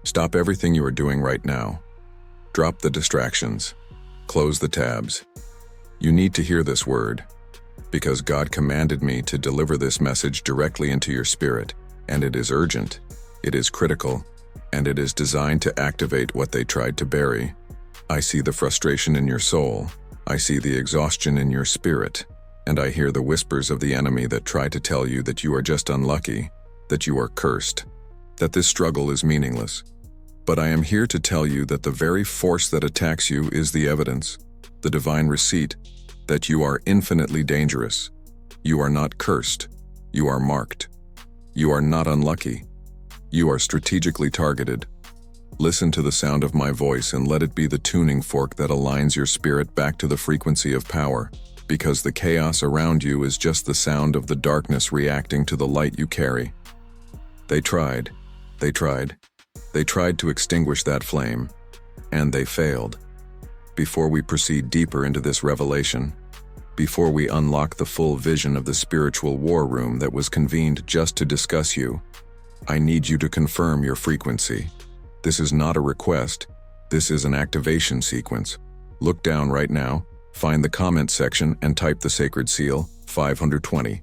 Stop everything you are doing right now. Drop the distractions. Close the tabs. You need to hear this word, because God commanded me to deliver this message directly into your spirit, and it is urgent, it is critical, and it is designed to activate what they tried to bury. I see the frustration in your soul, I see the exhaustion in your spirit, and I hear the whispers of the enemy that try to tell you that you are just unlucky, that you are cursed, that this struggle is meaningless. But I am here to tell you that the very force that attacks you is the evidence, the divine receipt, that you are infinitely dangerous. You are not cursed. You are marked. You are not unlucky. You are strategically targeted. Listen to the sound of my voice and let it be the tuning fork that aligns your spirit back to the frequency of power, because the chaos around you is just the sound of the darkness reacting to the light you carry. They tried to extinguish that flame, and they failed. Before we proceed deeper into this revelation, before we unlock the full vision of the spiritual war room that was convened just to discuss you, I need you to confirm your frequency. This is not a request, this is an activation sequence. Look down right now, find the comment section and type the sacred seal, 520.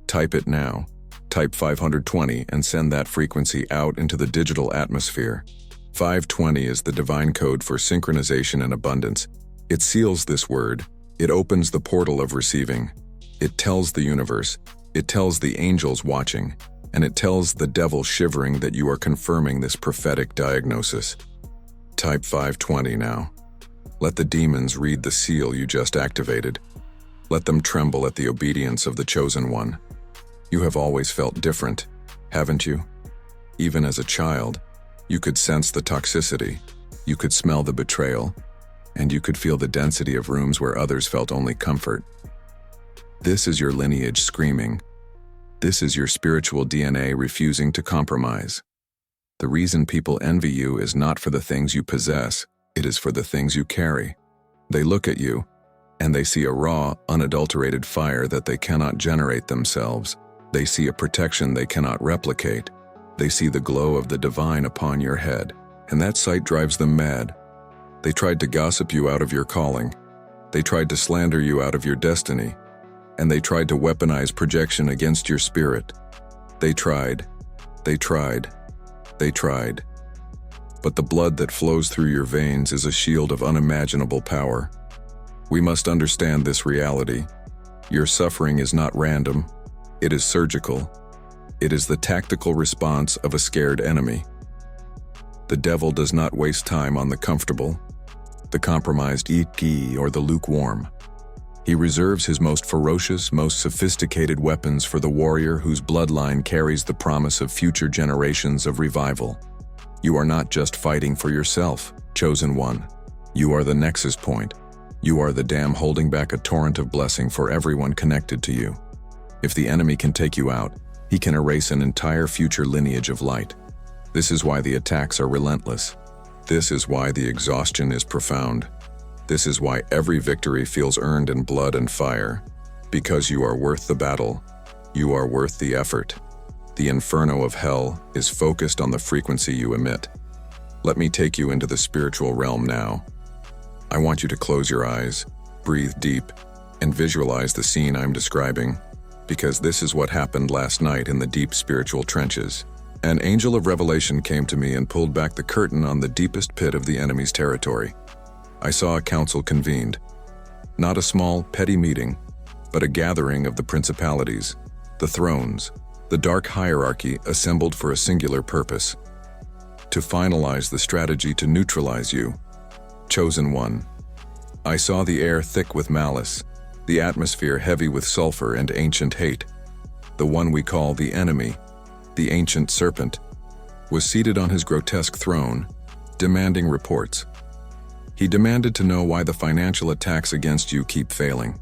Type it now. Type 520 and send that frequency out into the digital atmosphere. 520 is the divine code for synchronization and abundance. It seals this word. It opens the portal of receiving. It tells the universe. It tells the angels watching. And it tells the devil shivering that you are confirming this prophetic diagnosis. Type 520 now. Let the demons read the seal you just activated. Let them tremble at the obedience of the chosen one. You have always felt different, haven't you? Even as a child, you could sense the toxicity, you could smell the betrayal, and you could feel the density of rooms where others felt only comfort. This is your lineage screaming. This is your spiritual DNA refusing to compromise. The reason people envy you is not for the things you possess, it is for the things you carry. They look at you, and they see a raw, unadulterated fire that they cannot generate themselves. They see a protection they cannot replicate. They see the glow of the divine upon your head, and that sight drives them mad. They tried to gossip you out of your calling. They tried to slander you out of your destiny. And they tried to weaponize projection against your spirit. They tried. But the blood that flows through your veins is a shield of unimaginable power. We must understand this reality. Your suffering is not random. It is surgical. It is the tactical response of a scared enemy. The devil does not waste time on the comfortable, the compromised, or the lukewarm. He reserves his most ferocious, most sophisticated weapons for the warrior whose bloodline carries the promise of future generations of revival. You are not just fighting for yourself, chosen one. You are the nexus point. You are the dam holding back a torrent of blessing for everyone connected to you. If the enemy can take you out, he can erase an entire future lineage of light. This is why the attacks are relentless. This is why the exhaustion is profound. This is why every victory feels earned in blood and fire. Because you are worth the battle. You are worth the effort. The inferno of hell is focused on the frequency you emit. Let me take you into the spiritual realm now. I want you to close your eyes, breathe deep, and visualize the scene I'm describing, because this is what happened last night in the deep spiritual trenches. An angel of revelation came to me and pulled back the curtain on the deepest pit of the enemy's territory. I saw a council convened. Not a small, petty meeting, but a gathering of the principalities, the thrones, the dark hierarchy assembled for a singular purpose: to finalize the strategy to neutralize you, chosen one. I saw the air thick with malice, the atmosphere heavy with sulfur and ancient hate. The one we call the enemy, the ancient serpent, was seated on his grotesque throne, demanding reports. He demanded to know why the financial attacks against you keep failing.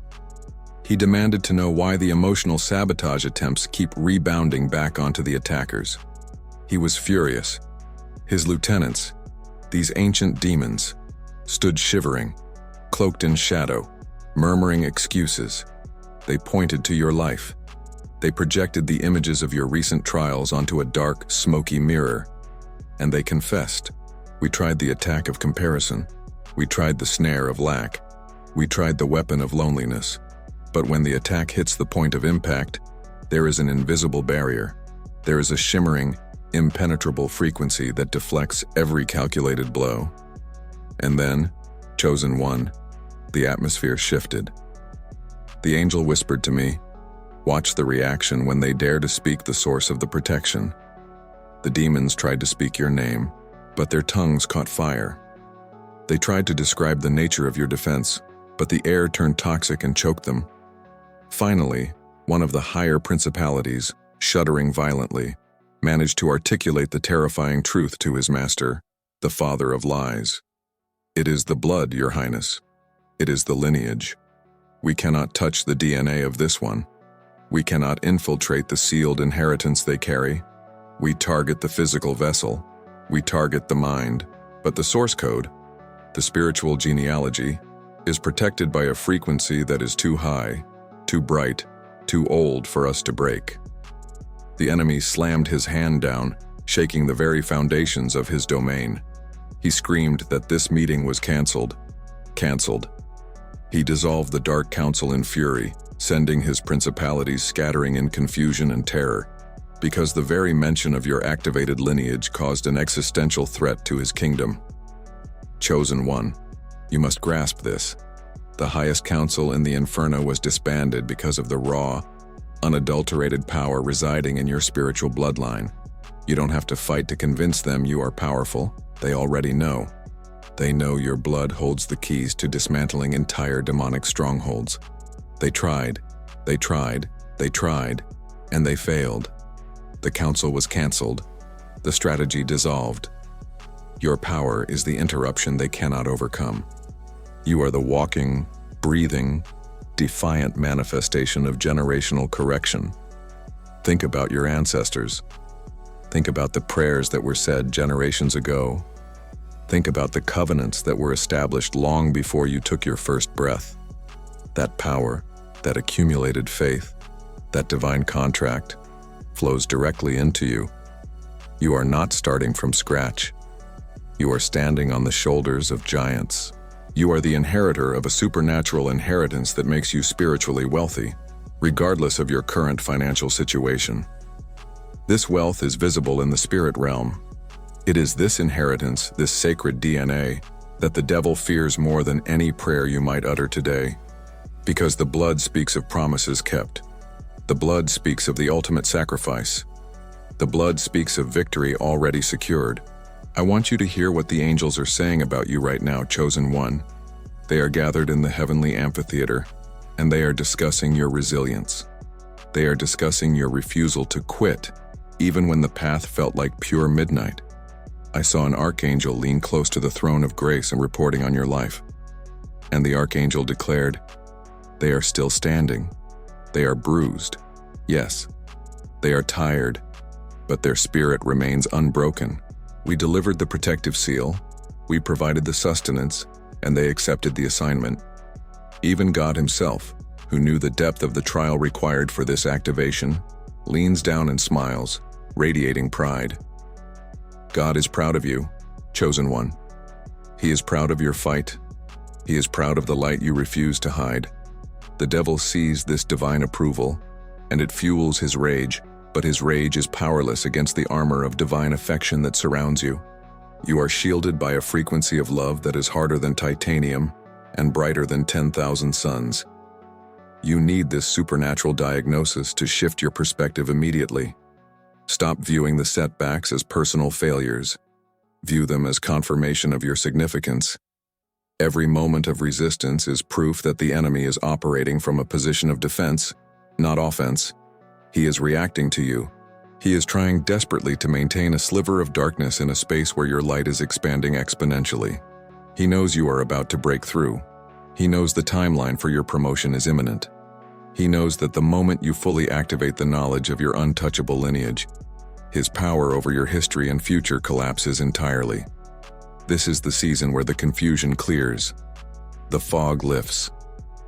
He demanded to know why the emotional sabotage attempts keep rebounding back onto the attackers. He was furious. His lieutenants, these ancient demons, stood shivering, cloaked in shadow, murmuring excuses. They pointed to your life. They projected the images of your recent trials onto a dark, smoky mirror. And they confessed. We tried the attack of comparison. We tried the snare of lack. We tried the weapon of loneliness. But when the attack hits the point of impact, there is an invisible barrier. There is a shimmering, impenetrable frequency that deflects every calculated blow. And then, chosen one, the atmosphere shifted. The angel whispered to me, "Watch the reaction when they dare to speak the source of the protection." The demons tried to speak your name, but their tongues caught fire. They tried to describe the nature of your defense, but the air turned toxic and choked them. Finally, one of the higher principalities, shuddering violently, managed to articulate the terrifying truth to his master, the father of lies. "It is the blood, Your Highness. It is the lineage. We cannot touch the DNA of this one. We cannot infiltrate the sealed inheritance they carry. We target the physical vessel. We target the mind. But the source code, the spiritual genealogy, is protected by a frequency that is too high, too bright, too old for us to break." The enemy slammed his hand down, shaking the very foundations of his domain. He screamed that this meeting was canceled. Canceled. He dissolved the Dark Council in fury, sending his principalities scattering in confusion and terror, because the very mention of your activated lineage caused an existential threat to his kingdom. Chosen one, you must grasp this. The highest council in the Inferno was disbanded because of the raw, unadulterated power residing in your spiritual bloodline. You don't have to fight to convince them you are powerful. They already know. They know your blood holds the keys to dismantling entire demonic strongholds. They tried, and they failed. The council was canceled. The strategy dissolved. Your power is the interruption they cannot overcome. You are the walking, breathing, defiant manifestation of generational correction. Think about your ancestors. Think about the prayers that were said generations ago. Think about the covenants that were established long before you took your first breath. That power, that accumulated faith, that divine contract, flows directly into you. You are not starting from scratch. You are standing on the shoulders of giants. You are the inheritor of a supernatural inheritance that makes you spiritually wealthy, regardless of your current financial situation. This wealth is visible in the spirit realm. It is this inheritance, this sacred DNA, that the devil fears more than any prayer you might utter today. Because the blood speaks of promises kept. The blood speaks of the ultimate sacrifice. The blood speaks of victory already secured. I want you to hear what the angels are saying about you right now, chosen one. They are gathered in the heavenly amphitheater, and they are discussing your resilience. They are discussing your refusal to quit, even when the path felt like pure midnight. I saw an archangel lean close to the throne of grace and reporting on your life. And the archangel declared, "They are still standing. They are bruised. Yes, they are tired, but their spirit remains unbroken. We delivered the protective seal, we provided the sustenance, and they accepted the assignment. Even God himself, who knew the depth of the trial required for this activation, leans down and smiles, radiating pride. God is proud of you, chosen one. He is proud of your fight. He is proud of the light you refuse to hide. The devil sees this divine approval, and it fuels his rage, but his rage is powerless against the armor of divine affection that surrounds you. You are shielded by a frequency of love that is harder than titanium and brighter than 10,000 suns. You need this supernatural diagnosis to shift your perspective immediately. Stop viewing the setbacks as personal failures. View them as confirmation of your significance. Every moment of resistance is proof that the enemy is operating from a position of defense, not offense. He is reacting to you. He is trying desperately to maintain a sliver of darkness in a space where your light is expanding exponentially. He knows you are about to break through. He knows the timeline for your promotion is imminent. He knows that the moment you fully activate the knowledge of your untouchable lineage, his power over your history and future collapses entirely. This is the season where the confusion clears. The fog lifts.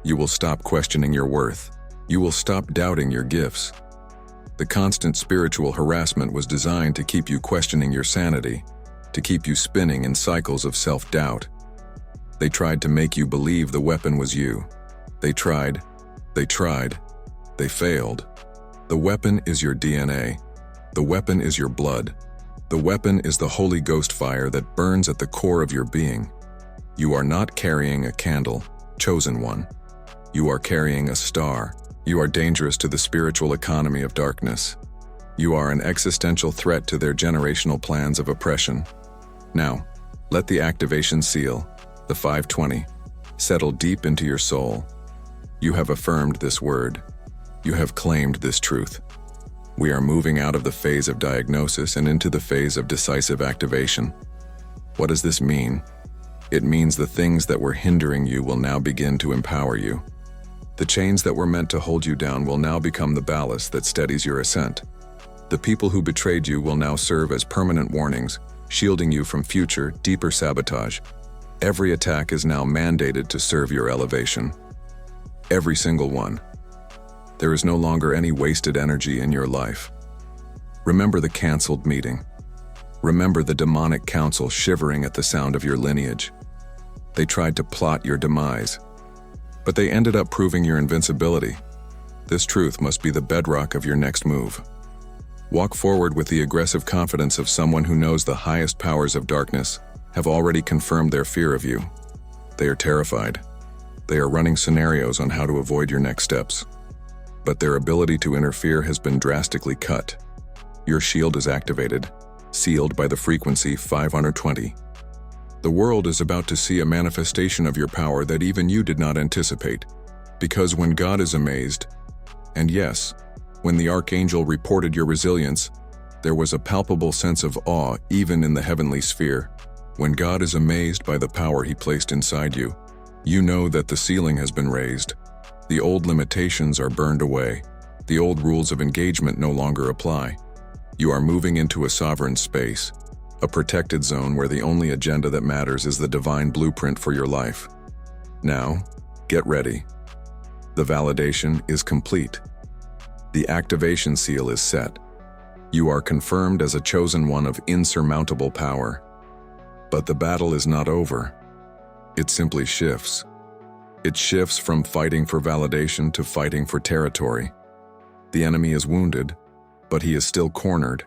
You will stop questioning your worth. You will stop doubting your gifts. The constant spiritual harassment was designed to keep you questioning your sanity, to keep you spinning in cycles of self-doubt. They tried to make you believe the weapon was you. They tried, they failed. The weapon is your DNA. The weapon is your blood. The weapon is the Holy Ghost fire that burns at the core of your being. You are not carrying a candle, chosen one. You are carrying a star. You are dangerous to the spiritual economy of darkness. You are an existential threat to their generational plans of oppression. Now, let the activation seal, the 520, settle deep into your soul. You have affirmed this word. You have claimed this truth. We are moving out of the phase of diagnosis and into the phase of decisive activation. What does this mean? It means the things that were hindering you will now begin to empower you. The chains that were meant to hold you down will now become the ballast that steadies your ascent. The people who betrayed you will now serve as permanent warnings, shielding you from future, deeper sabotage. Every attack is now mandated to serve your elevation. Every single one. There is no longer any wasted energy in your life. Remember the canceled meeting. Remember the demonic council shivering at the sound of your lineage. They tried to plot your demise, but they ended up proving your invincibility. This truth must be the bedrock of your next move. Walk forward with the aggressive confidence of someone who knows the highest powers of darkness have already confirmed their fear of you. They are terrified. They are running scenarios on how to avoid your next steps. But their ability to interfere has been drastically cut. Your shield is activated, sealed by the frequency 520. The world is about to see a manifestation of your power that even you did not anticipate. Because when God is amazed, and yes, when the archangel reported your resilience, there was a palpable sense of awe even in the heavenly sphere. When God is amazed by the power He placed inside you, you know that the ceiling has been raised. The old limitations are burned away. The old rules of engagement no longer apply. You are moving into a sovereign space, a protected zone where the only agenda that matters is the divine blueprint for your life. Now, get ready. The validation is complete. The activation seal is set. You are confirmed as a chosen one of insurmountable power. But the battle is not over. It simply shifts. It shifts from fighting for validation to fighting for territory. The enemy is wounded, but he is still cornered.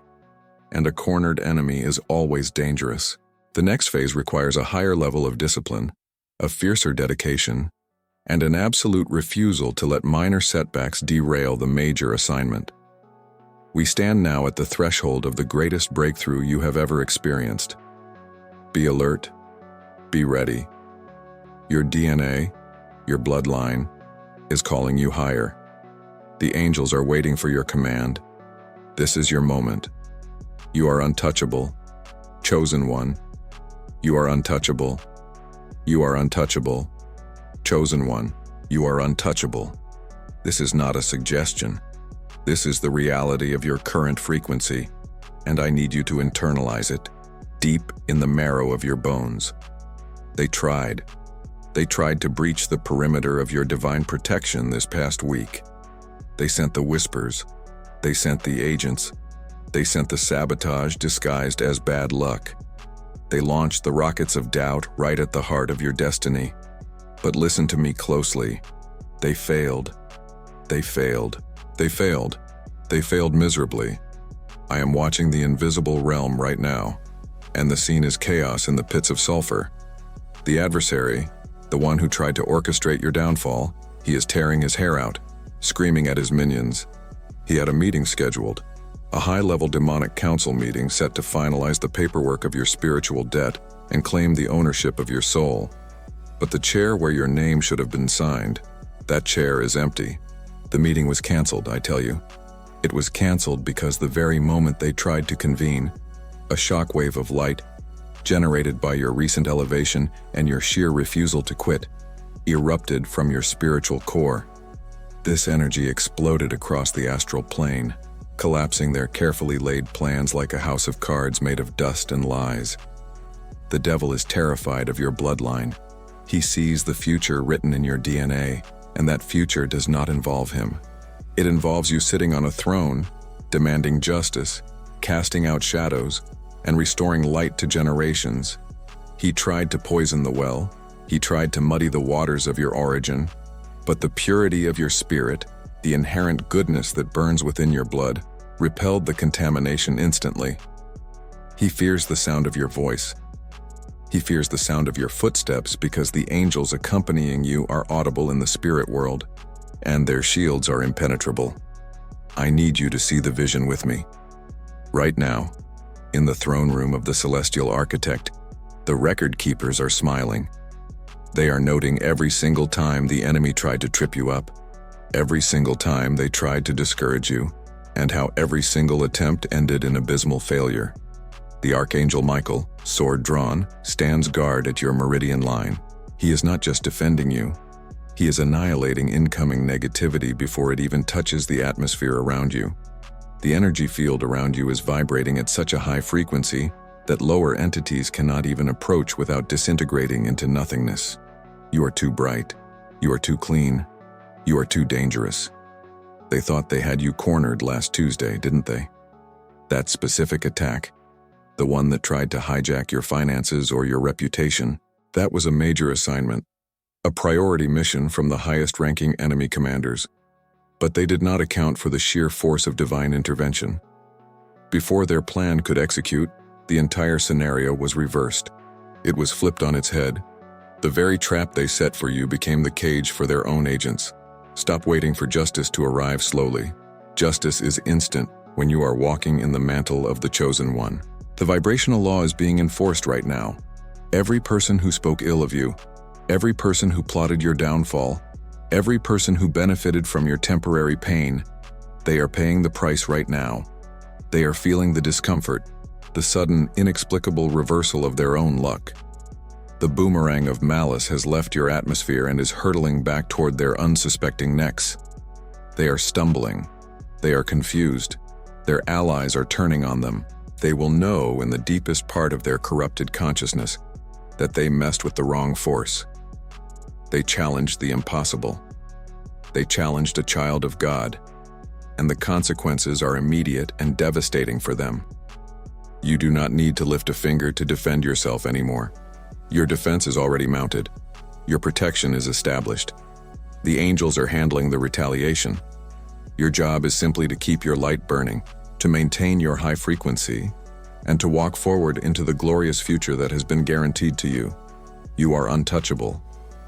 And a cornered enemy is always dangerous. The next phase requires a higher level of discipline, a fiercer dedication, and an absolute refusal to let minor setbacks derail the major assignment. We stand now at the threshold of the greatest breakthrough you have ever experienced. Be alert. Be ready. Your DNA, your bloodline, is calling you higher. The angels are waiting for your command. This is your moment. You are untouchable, chosen one. You are untouchable. You are untouchable, chosen one. You are untouchable. This is not a suggestion. This is the reality of your current frequency, and I need you to internalize it, deep in the marrow of your bones. They tried to breach the perimeter of your divine protection this past week. They sent the whispers. They sent the agents. They sent the sabotage disguised as bad luck. They launched the rockets of doubt right at the heart of your destiny. But listen to me closely. They failed. They failed. They failed. They failed miserably. I am watching the invisible realm right now, and the scene is chaos in the pits of sulfur. The adversary, the one who tried to orchestrate your downfall, he is tearing his hair out, screaming at his minions. He had a meeting scheduled, a high-level demonic council meeting set to finalize the paperwork of your spiritual debt and claim the ownership of your soul. But the chair where your name should have been signed, that chair is empty. The meeting was canceled, I tell you. It was canceled because the very moment they tried to convene, a shockwave of light, generated by your recent elevation and your sheer refusal to quit, erupted from your spiritual core. This energy exploded across the astral plane, collapsing their carefully laid plans like a house of cards made of dust and lies. The devil is terrified of your bloodline. He sees the future written in your DNA, and that future does not involve him. It involves you sitting on a throne, demanding justice, casting out shadows, and restoring light to generations. He tried to poison the well. He tried to muddy the waters of your origin. But the purity of your spirit, the inherent goodness that burns within your blood, repelled the contamination instantly. He fears the sound of your voice. He fears the sound of your footsteps because the angels accompanying you are audible in the spirit world, and their shields are impenetrable. I need you to see the vision with me. Right now, in the throne room of the celestial architect, the record keepers are smiling. They are noting every single time the enemy tried to trip you up, every single time they tried to discourage you, and how every single attempt ended in abysmal failure. The Archangel Michael, sword drawn, stands guard at your meridian line. He is not just defending you. He is annihilating incoming negativity before it even touches the atmosphere around you. The energy field around you is vibrating at such a high frequency that lower entities cannot even approach without disintegrating into nothingness. You are too bright. You are too clean. You are too dangerous. They thought they had you cornered last Tuesday, didn't they? That specific attack, the one that tried to hijack your finances or your reputation, that was a major assignment, a priority mission from the highest-ranking enemy commanders. But they did not account for the sheer force of divine intervention. Before their plan could execute, the entire scenario was reversed. It was flipped on its head. The very trap they set for you became the cage for their own agents. Stop waiting for justice to arrive slowly. Justice is instant when you are walking in the mantle of the chosen one. The vibrational law is being enforced right now. Every person who spoke ill of you, every person who plotted your downfall, every person who benefited from your temporary pain, they are paying the price right now. They are feeling the discomfort, the sudden, inexplicable reversal of their own luck. The boomerang of malice has left your atmosphere and is hurtling back toward their unsuspecting necks. They are stumbling. They are confused. Their allies are turning on them. They will know in the deepest part of their corrupted consciousness that they messed with the wrong force. They challenged the impossible. They challenged a child of God, and the consequences are immediate and devastating for them. You do not need to lift a finger to defend yourself anymore. Your defense is already mounted. Your protection is established. The angels are handling the retaliation. Your job is simply to keep your light burning, to maintain your high frequency, and to walk forward into the glorious future that has been guaranteed to you. You are untouchable.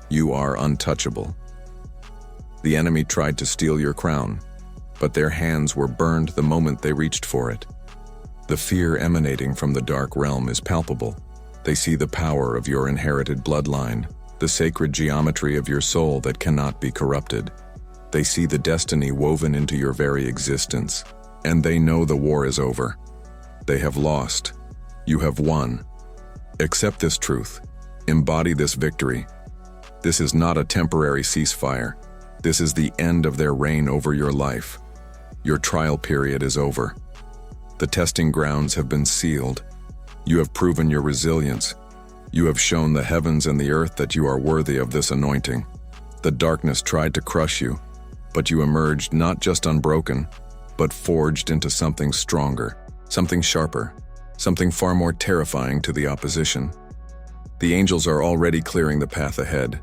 You are untouchable. The enemy tried to steal your crown, but their hands were burned the moment they reached for it. The fear emanating from the dark realm is palpable. They see the power of your inherited bloodline, the sacred geometry of your soul that cannot be corrupted. They see the destiny woven into your very existence, and they know the war is over. They have lost. You have won. Accept this truth. Embody this victory. This is not a temporary ceasefire. This is the end of their reign over your life. Your trial period is over. The testing grounds have been sealed. You have proven your resilience. You have shown the heavens and the earth that you are worthy of this anointing. The darkness tried to crush you, but you emerged not just unbroken, but forged into something stronger, something sharper, something far more terrifying to the opposition. The angels are already clearing the path ahead.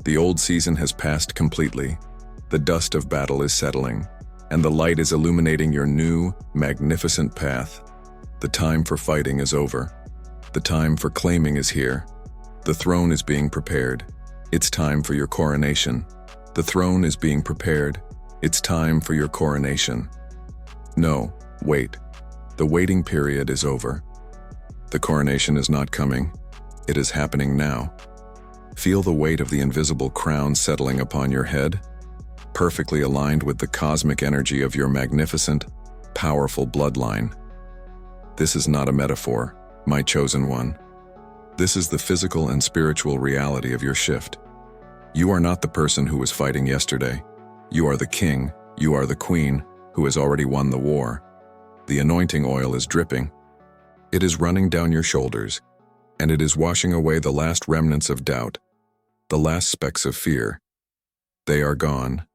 The old season has passed completely. The dust of battle is settling, and the light is illuminating your new, magnificent path. The time for fighting is over. The time for claiming is here. The throne is being prepared. It's time for your coronation. The throne is being prepared. It's time for your coronation. No, wait. The waiting period is over. The coronation is not coming. It is happening now. Feel the weight of the invisible crown settling upon your head, perfectly aligned with the cosmic energy of your magnificent, powerful bloodline. This is not a metaphor, my chosen one. This is the physical and spiritual reality of your shift. You are not the person who was fighting yesterday. You are the king, you are the queen, who has already won the war. The anointing oil is dripping. It is running down your shoulders, and it is washing away the last remnants of doubt, the last specks of fear. They are gone.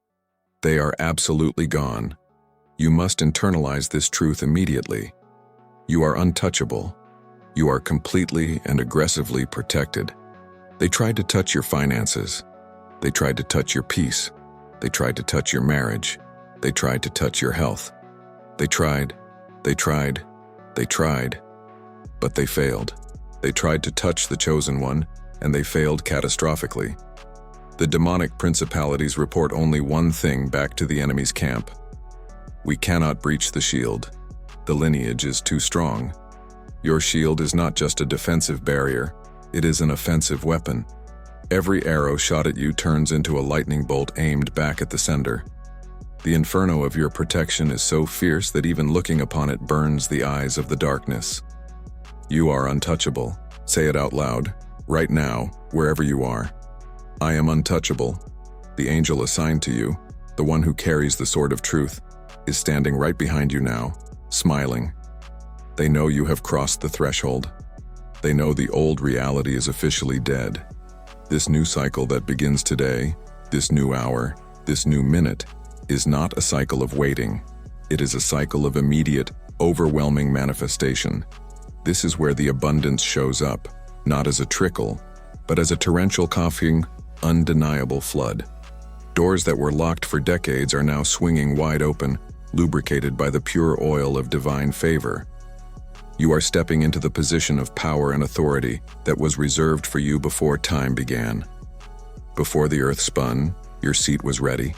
They are absolutely gone. You must internalize this truth immediately. You are untouchable. You are completely and aggressively protected. They tried to touch your finances. They tried to touch your peace. They tried to touch your marriage. They tried to touch your health. They tried, but they failed. They tried to touch the chosen one, and they failed catastrophically. The demonic principalities report only one thing back to the enemy's camp. We cannot breach the shield. The lineage is too strong. Your shield is not just a defensive barrier, it is an offensive weapon. Every arrow shot at you turns into a lightning bolt aimed back at the sender. The inferno of your protection is so fierce that even looking upon it burns the eyes of the darkness. You are untouchable. Say it out loud, right now, wherever you are. I am untouchable. The angel assigned to you, the one who carries the sword of truth, is standing right behind you now, smiling. They know you have crossed the threshold. They know the old reality is officially dead. This new cycle that begins today, this new hour, this new minute, is not a cycle of waiting. It is a cycle of immediate, overwhelming manifestation. This is where the abundance shows up, not as a trickle, but as a torrential, coughing, undeniable flood. Doors that were locked for decades are now swinging wide open, lubricated by the pure oil of divine favor. You are stepping into the position of power and authority that was reserved for you before time began. Before the earth spun, your seat was ready.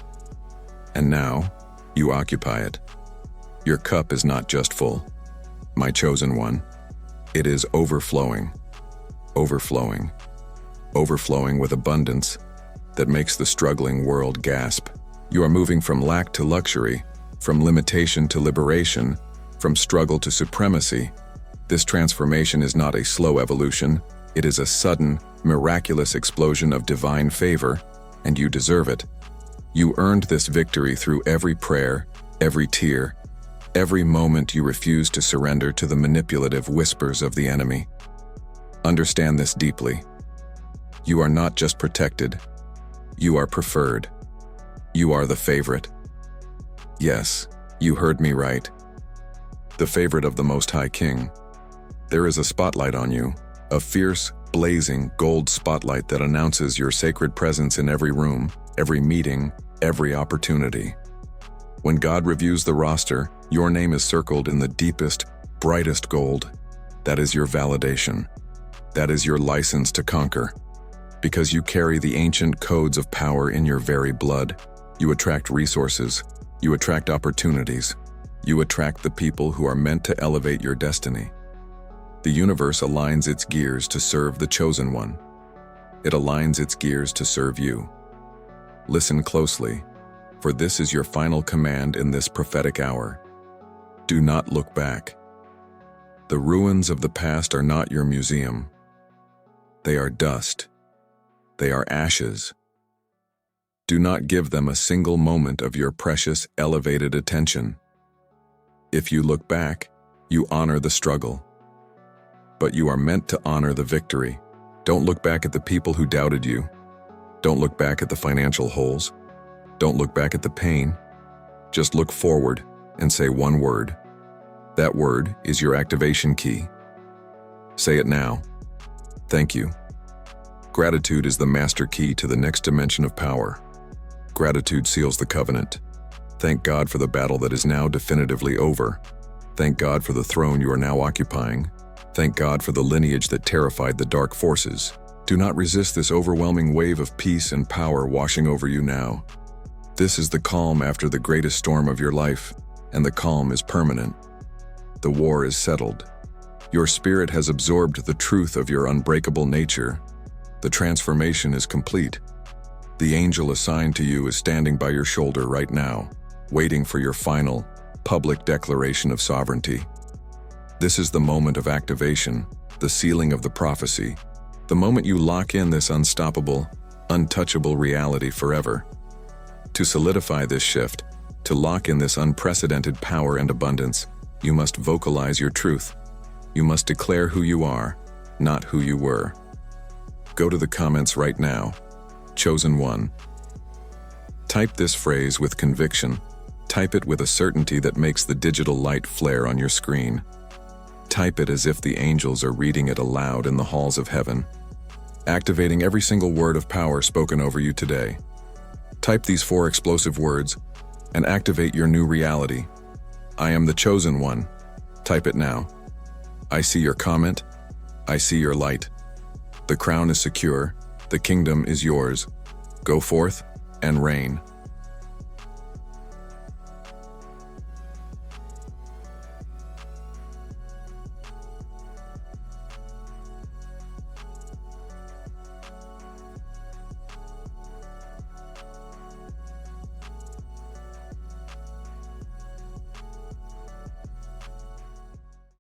And now, you occupy it. Your cup is not just full, my chosen one. It is overflowing, overflowing, overflowing with abundance that makes the struggling world gasp. You are moving from lack to luxury, from limitation to liberation, from struggle to supremacy. This transformation is not a slow evolution, it is a sudden, miraculous explosion of divine favor, and you deserve it. You earned this victory through every prayer, every tear, every moment you refused to surrender to the manipulative whispers of the enemy. Understand this deeply. You are not just protected, you are preferred. You are the favorite. Yes, you heard me right. The favorite of the Most High King. There is a spotlight on you, a fierce, blazing gold spotlight that announces your sacred presence in every room, every meeting, every opportunity. When God reviews the roster, your name is circled in the deepest, brightest gold. That is your validation. That is your license to conquer. Because you carry the ancient codes of power in your very blood, you attract resources, you attract opportunities, you attract the people who are meant to elevate your destiny. The universe aligns its gears to serve the chosen one. It aligns its gears to serve you. Listen closely, for this is your final command in this prophetic hour. Do not look back. The ruins of the past are not your museum. They are dust. They are ashes. Do not give them a single moment of your precious, elevated attention. If you look back, you honor the struggle. But you are meant to honor the victory. Don't look back at the people who doubted you. Don't look back at the financial holes. Don't look back at the pain. Just look forward and say one word. That word is your activation key. Say it now. Thank you. Gratitude is the master key to the next dimension of power. Gratitude seals the covenant. Thank God for the battle that is now definitively over. Thank God for the throne you are now occupying. Thank God for the lineage that terrified the dark forces. Do not resist this overwhelming wave of peace and power washing over you now. This is the calm after the greatest storm of your life, and the calm is permanent. The war is settled. Your spirit has absorbed the truth of your unbreakable nature. The transformation is complete. The angel assigned to you is standing by your shoulder right now, waiting for your final, public declaration of sovereignty. This is the moment of activation, the sealing of the prophecy, the moment you lock in this unstoppable, untouchable reality forever. To solidify this shift, to lock in this unprecedented power and abundance, you must vocalize your truth. You must declare who you are, not who you were. Go to the comments right now. Chosen one. Type this phrase with conviction. Type it with a certainty that makes the digital light flare on your screen. Type it as if the angels are reading it aloud in the halls of heaven, activating every single word of power spoken over you today. Type these 4 explosive words and activate your new reality. I am the chosen one. Type it now. I see your comment. I see your light. The crown is secure. The kingdom is yours. Go forth and reign.